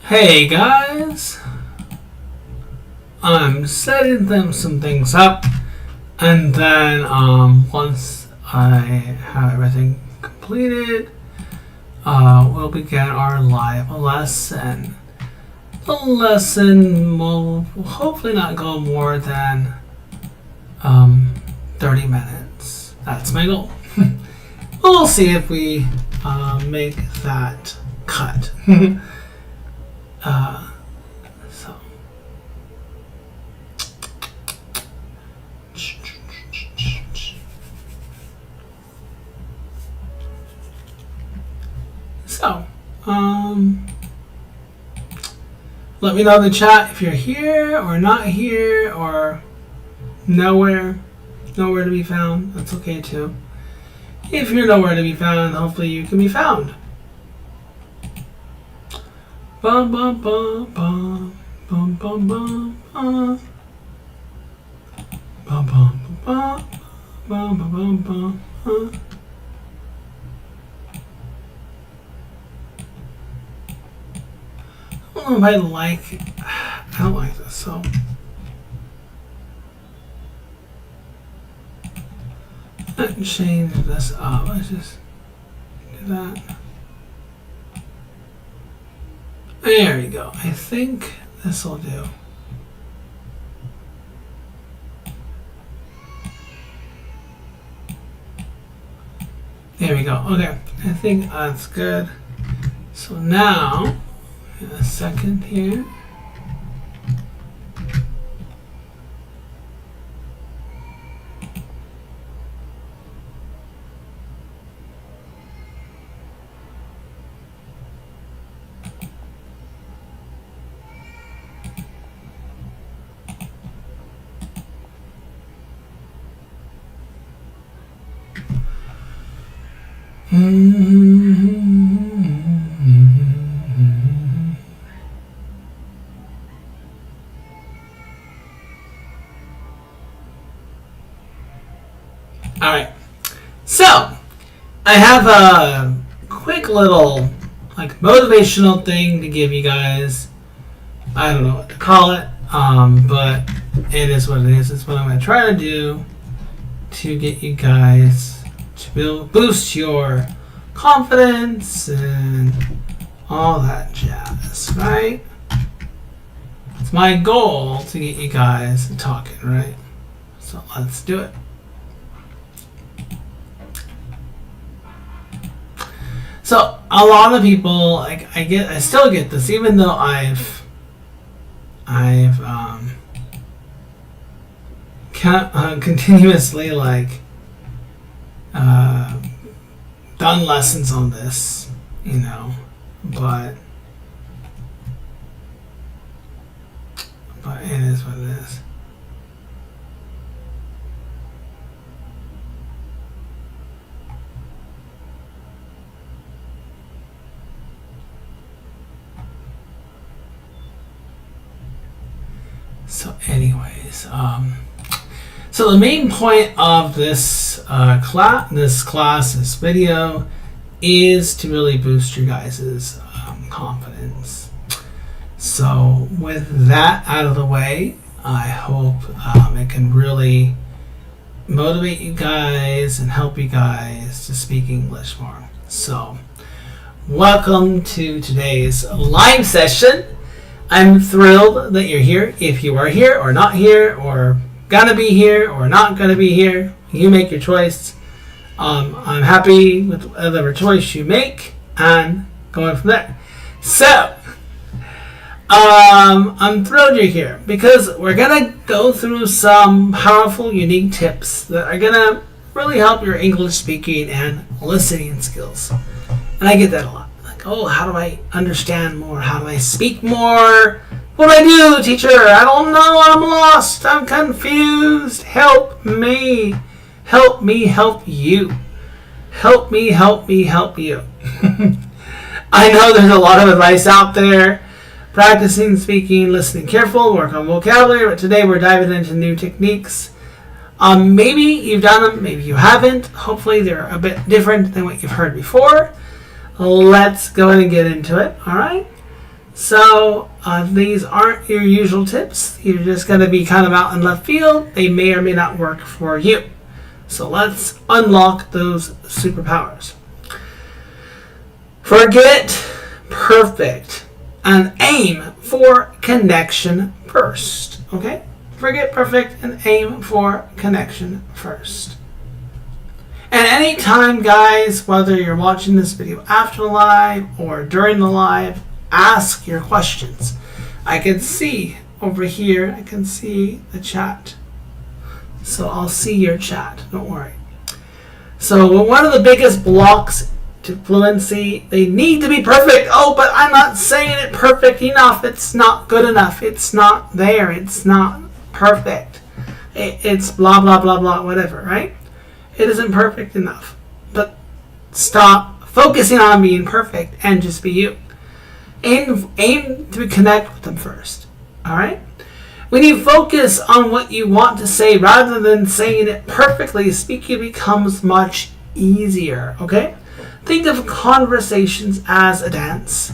Hey guys, I'm setting some things up, and then once I have everything completed, we'll begin our live lesson. The lesson will hopefully not go more than 30 minutes. That's my goal. We'll see if we make that cut. So let me know in the chat if you're here or not here or nowhere to be found. That's okay too. If you're nowhere to be found, hopefully you can be found. Bum bum bum bum bum bum bum bum bum bum bum bum bum bum bum. I don't know if I don't like this, so let's change this up. Let's just do that. There we go. I think this will do. There we go. Okay. I think that's good. So now, in a second here. Alright, so I have a quick little motivational thing to give you guys. I don't know what to call it, but it is what it is. It's what I'm going to try to do to get you guys to boost your confidence and all that jazz, right? It's my goal to get you guys talking, right? So let's do it. So a lot of people, I still get this, even though I've continuously done lessons on this, but it is what it is. So anyways, so the main point of this this video, is to really boost your guys' confidence. So with that out of the way, I hope it can really motivate you guys and help you guys to speak English more. So welcome to today's live session. I'm thrilled that you're here. If you are here or not here or gonna be here or not gonna be here, you make your choice. I'm happy with whatever choice you make and going from there. So I'm thrilled you're here because we're gonna go through some powerful, unique tips that are gonna really help your English speaking and listening skills. And I get that a lot. Oh, how do I understand more? How do I speak more? What do I do, teacher? I don't know. I'm lost. I'm confused. Help me. Help me help you. Help me help me help you. I know there's a lot of advice out there. Practicing, speaking, listening careful, work on vocabulary. But today we're diving into new techniques. Maybe you've done them. Maybe you haven't. Hopefully they're a bit different than what you've heard before. Let's go ahead and get into it, all right? So these aren't your usual tips. You're just going to be kind of out in left field. They may or may not work for you. So let's unlock those superpowers. Forget perfect and aim for connection first. Okay? Forget perfect and aim for connection first. And anytime, guys, whether you're watching this video after the live or during the live, ask your questions. I can see over here, I can see the chat. So I'll see your chat, don't worry. So one of the biggest blocks to fluency, they need to be perfect. Oh, but I'm not saying it perfect enough. It's not good enough. It's not there. It's not perfect. It's blah, blah, blah, blah, whatever, right? It isn't perfect enough. But stop focusing on being perfect and just be you. Aim to connect with them first. All right? When you focus on what you want to say rather than saying it perfectly, speaking becomes much easier. Okay? Think of conversations as a dance.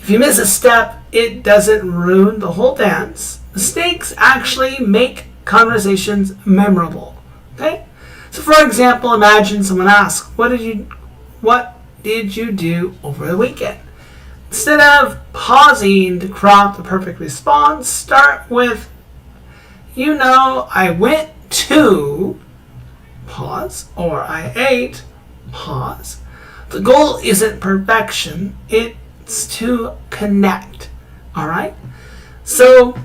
If you miss a step, it doesn't ruin the whole dance. Mistakes actually make conversations memorable. Okay? So for example, imagine someone asks, what did you do over the weekend? Instead of pausing to craft the perfect response, start with, I went to, pause, or I ate, pause. The goal isn't perfection, it's to connect, all right? So,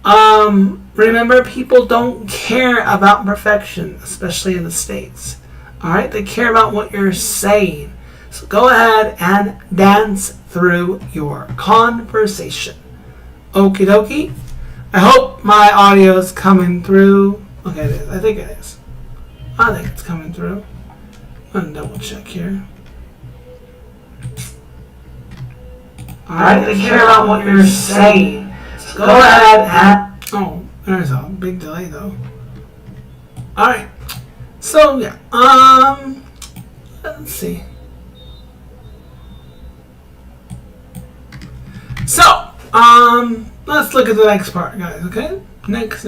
remember, people don't care about perfection, especially in the States. All right, they care about what you're saying. So go ahead and dance through your conversation. Okie dokie. I hope my audio is coming through. Okay, it is. I think it is. I think it's coming through. I'm gonna double check here. All right, they care about what you're saying. So go ahead and... Oh, there's a big delay though. Alright. So yeah. Let's see. So, let's look at the next part, guys, okay? Next.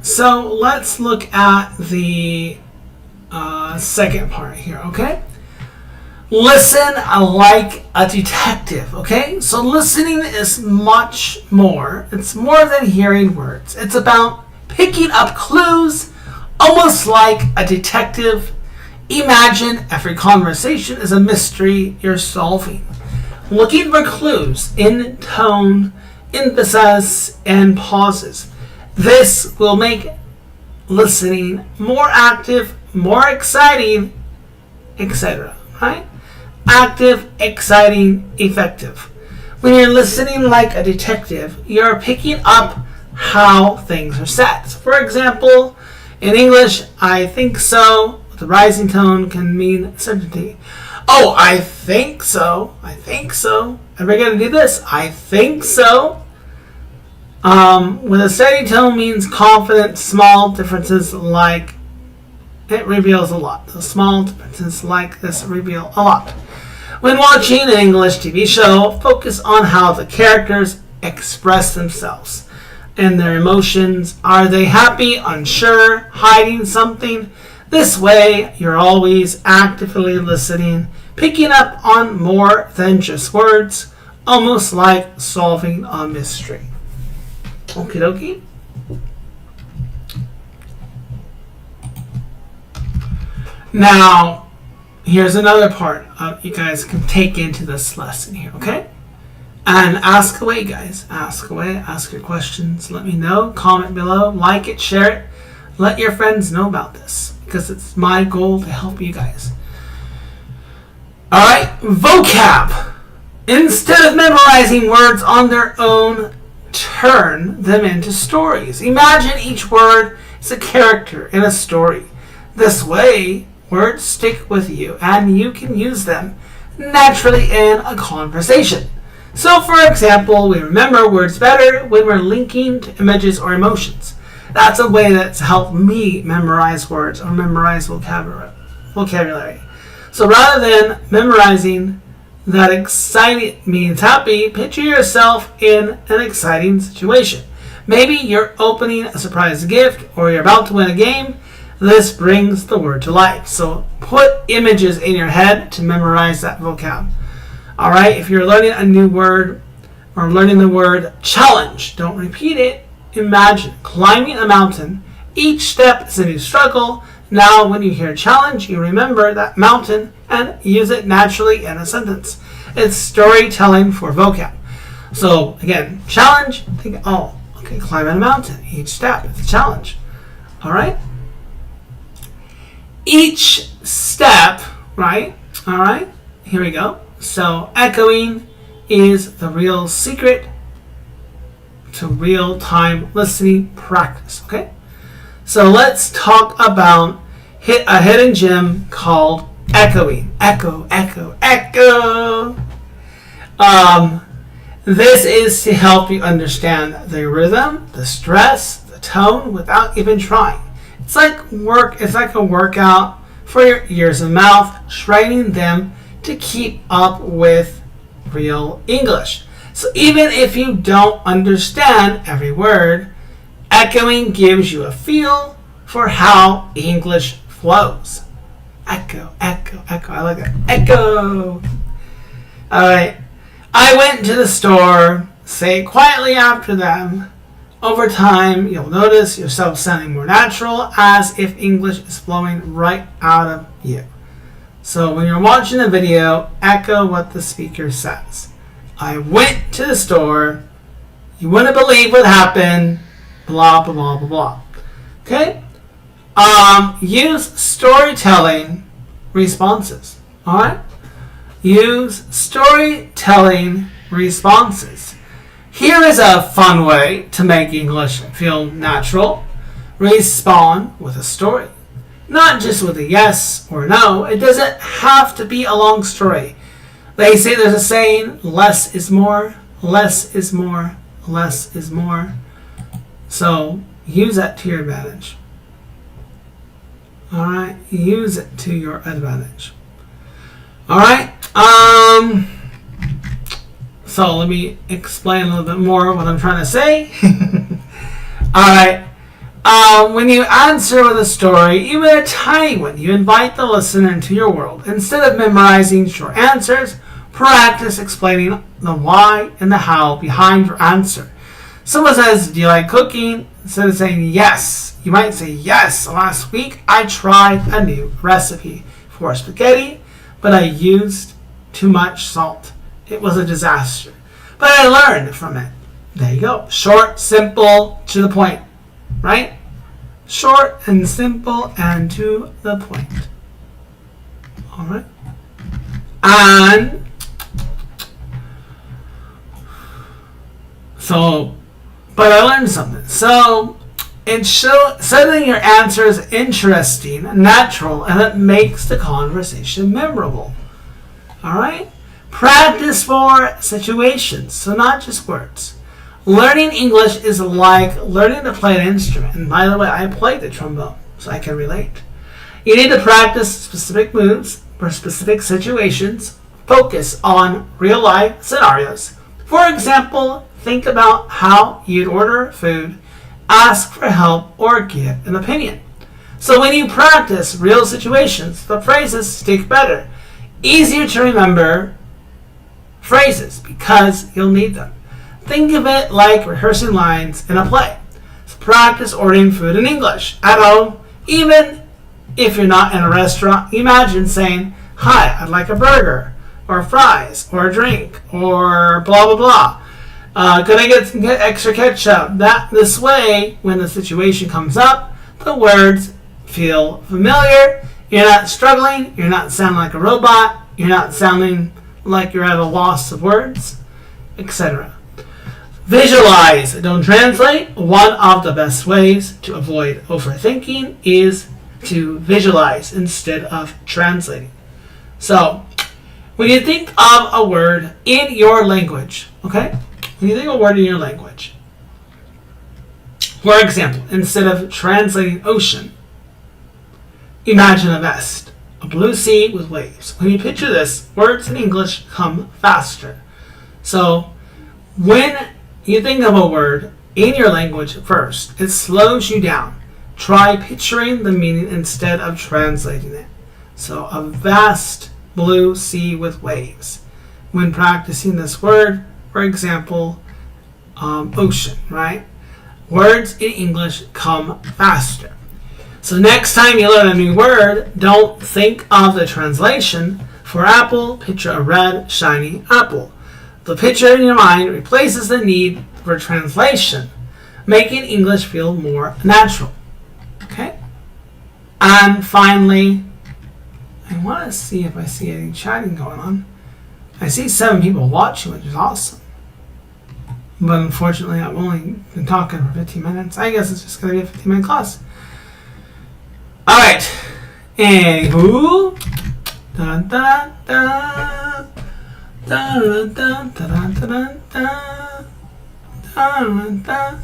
So let's look at the second part here, okay? Listen like a detective, okay? So listening is much more. It's more than hearing words. It's about picking up clues, almost like a detective. Imagine every conversation is a mystery you're solving. Looking for clues in tone, emphasis, and pauses. This will make listening more active, more exciting, etc. Right? Active, exciting, effective. When you're listening like a detective, you're picking up how things are said. So for example, in English, I think so, with a rising tone can mean certainty. Oh, I think so. I think so. Are we going to do this? I think so. With a steady tone means confident, small differences like it reveals a lot. The small differences like this reveal a lot. When watching an English TV show, focus on how the characters express themselves and their emotions. Are they happy, unsure, hiding something? This way, you're always actively listening, picking up on more than just words, almost like solving a mystery. Okie dokie. Now, here's another part you guys can take into this lesson here, okay? And ask away, guys. Ask away. Ask your questions. Let me know. Comment below. Like it. Share it. Let your friends know about this because it's my goal to help you guys. All right. Vocab. Instead of memorizing words on their own, turn them into stories. Imagine each word is a character in a story. This way, words stick with you and you can use them naturally in a conversation. So for example, we remember words better when we're linking to images or emotions. That's a way that's helped me memorize words or memorize vocabulary. So rather than memorizing that exciting means happy, picture yourself in an exciting situation. Maybe you're opening a surprise gift or you're about to win a game. This brings the word to life. So put images in your head to memorize that vocab. Alright, if you're learning a new word or learning the word challenge, don't repeat it. Imagine climbing a mountain. Each step is a new struggle. Now when you hear challenge, you remember that mountain and use it naturally in a sentence. It's storytelling for vocab. So again, challenge, think, oh, okay, climbing a mountain. Each step is a challenge. Alright? Each step, right? Alright, here we go. So echoing is the real secret to real-time listening practice, okay? So let's talk about a hidden gem called echoing. Echo, echo, echo. This is to help you understand the rhythm, the stress, the tone without even trying. It's like a workout for your ears and mouth, training them to keep up with real English. So even if you don't understand every word, echoing gives you a feel for how English flows. Echo, echo, echo. I like that. Echo. Alright. I went to the store. Say it quietly after them. Over time, you'll notice yourself sounding more natural, as if English is flowing right out of you. So when you're watching a video, echo what the speaker says. I went to the store. You wouldn't believe what happened. Blah, blah, blah, blah, blah. Okay? Use storytelling responses. Alright? Use storytelling responses. Here is a fun way to make English feel natural. Respond with a story. Not just with a yes or no. It doesn't have to be a long story. They say there's a saying, less is more, less is more, less is more. So use that to your advantage. Alright, use it to your advantage. Alright, so let me explain a little bit more what I'm trying to say. Alright, when you answer with a story, even a tiny one, you invite the listener into your world. Instead of memorizing short answers, practice explaining the why and the how behind your answer. Someone says, do you like cooking? Instead of saying yes, you might say, yes, last week I tried a new recipe for spaghetti, but I used too much salt. It was a disaster. But I learned from it. There you go. Short, simple, to the point. Right? Short and simple and to the point. Alright? And so, but I learned something. So, it setting your answers interesting, natural, and it makes the conversation memorable. Alright? Practice for situations, so not just words. Learning English is like learning to play an instrument. And by the way, I play the trombone, so I can relate. You need to practice specific moves for specific situations. Focus on real life scenarios. For example, think about how you'd order food, ask for help, or give an opinion. So when you practice real situations, the phrases stick better. Easier to remember phrases because you'll need them. Think of it like rehearsing lines in a play. So practice ordering food in English at home. Even if you're not in a restaurant, imagine saying, hi, I'd like a burger, or fries, or a drink, or blah, blah, blah. Could I get some extra ketchup? This way, when the situation comes up, the words feel familiar. You're not struggling. You're not sounding like a robot. You're not sounding like you're at a loss of words, etc. Visualize, don't translate. One of the best ways to avoid overthinking is to visualize instead of translating. So, when you think of a word in your language, okay? When you think of a word in your language, for example, instead of translating ocean, imagine a vest. a blue sea with waves. When you picture this, words in English come faster. So when you think of a word in your language first, it slows you down. Try picturing the meaning instead of translating it. So a vast blue sea with waves. When practicing this word, for example, ocean, right? Words in English come faster. So next time you learn a new word, don't think of the translation. For apple, picture a red, shiny apple. The picture in your mind replaces the need for translation, making English feel more natural. Okay? And finally, I want to see if I see any chatting going on. I see 7 people watching, which is awesome. But unfortunately, I've only been talking for 15 minutes. I guess it's just going to be a 15-minute class. Alright. Anywho. Dun, dun, dun. Dun, dun, dun, dun, dun, dun, dun, dun.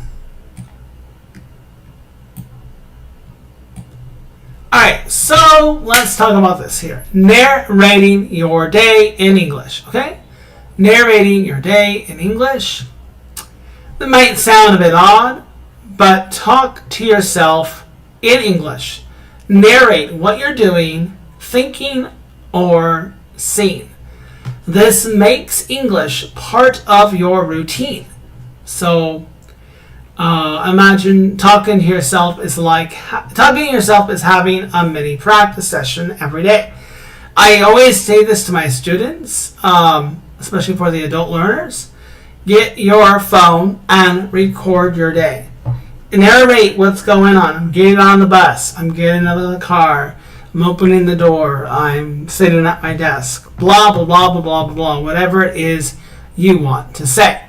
Alright, so let's talk about this here. Narrating your day in English. Okay? Narrating your day in English. That might sound a bit odd, but talk to yourself in English. Narrate what you're doing, thinking, or seeing. This makes English part of your routine. So imagine talking to yourself is like talking to yourself is having a mini practice session every day. I always say this to my students, especially for the adult learners. Get your phone and record your day. Narrate what's going on. I'm getting on the bus. I'm getting out of the car. I'm opening the door. I'm sitting at my desk. Blah, blah, blah, blah, blah, blah. Whatever it is you want to say.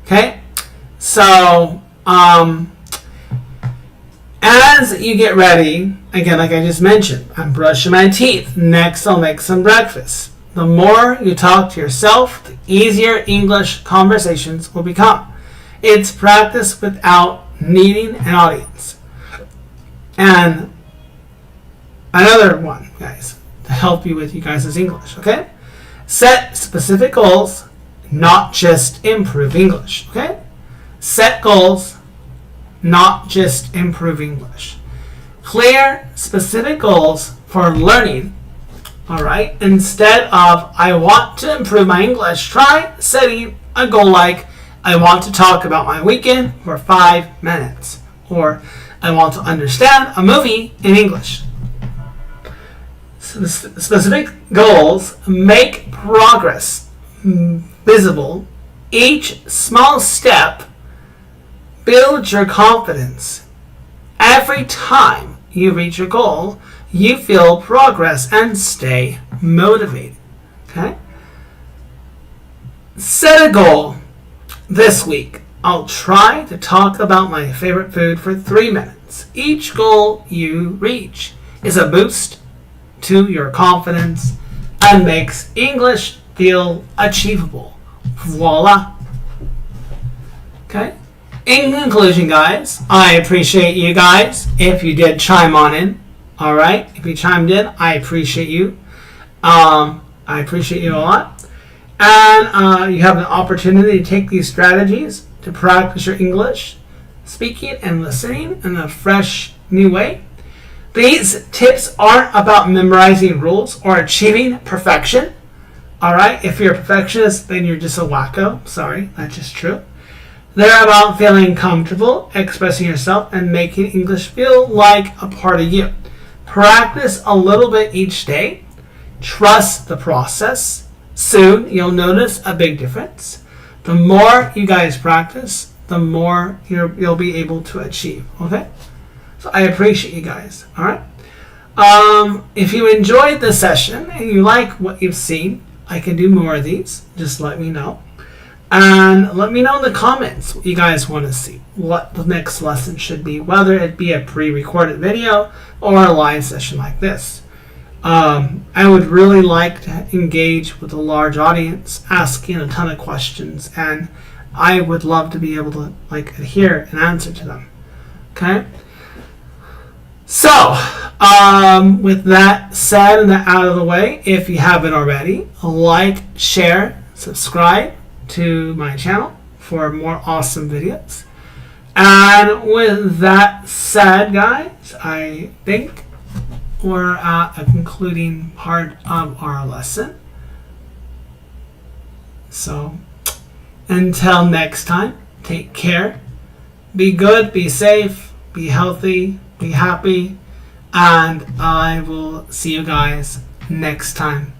Okay? So, as you get ready, again, like I just mentioned, I'm brushing my teeth. Next, I'll make some breakfast. The more you talk to yourself, the easier English conversations will become. It's practice without needing an audience. And another one, guys, to help you with you guys' English, okay? Set specific goals, not just improve English, okay? Set goals, not just improve English. Clear, specific goals for learning, all right? Instead of, I want to improve my English, try setting a goal like, I want to talk about my weekend for 5 minutes. Or, I want to understand a movie in English. So specific goals make progress visible. Each small step builds your confidence. Every time you reach your goal, you feel progress and stay motivated. Okay? Set a goal. This week, I'll try to talk about my favorite food for 3 minutes. Each goal you reach is a boost to your confidence and makes English feel achievable. Voila. Okay? In conclusion, guys, I appreciate you guys if you did chime on in. Alright? If you chimed in, I appreciate you. I appreciate you a lot. And you have an opportunity to take these strategies to practice your English speaking and listening in a fresh, new way. These tips aren't about memorizing rules or achieving perfection. Alright, if you're a perfectionist, then you're just a wacko. Sorry, that's just true. They're about feeling comfortable, expressing yourself, and making English feel like a part of you. Practice a little bit each day. Trust the process. Soon, you'll notice a big difference. The more you guys practice, the more you'll be able to achieve. Okay? So I appreciate you guys. All right? If you enjoyed this session and you like what you've seen, I can do more of these. Just let me know. And let me know in the comments what you guys want to see. What the next lesson should be. Whether it be a pre-recorded video or a live session like this. I would really like to engage with a large audience, asking a ton of questions, and I would love to be able to adhere and answer to them. Okay? So, With that said and that out of the way, if you haven't already, like, share, subscribe to my channel for more awesome videos. And with that said, guys, I think we're at a concluding part of our lesson. So until next time, take care, be good, be safe, be healthy, be happy, and I will see you guys next time.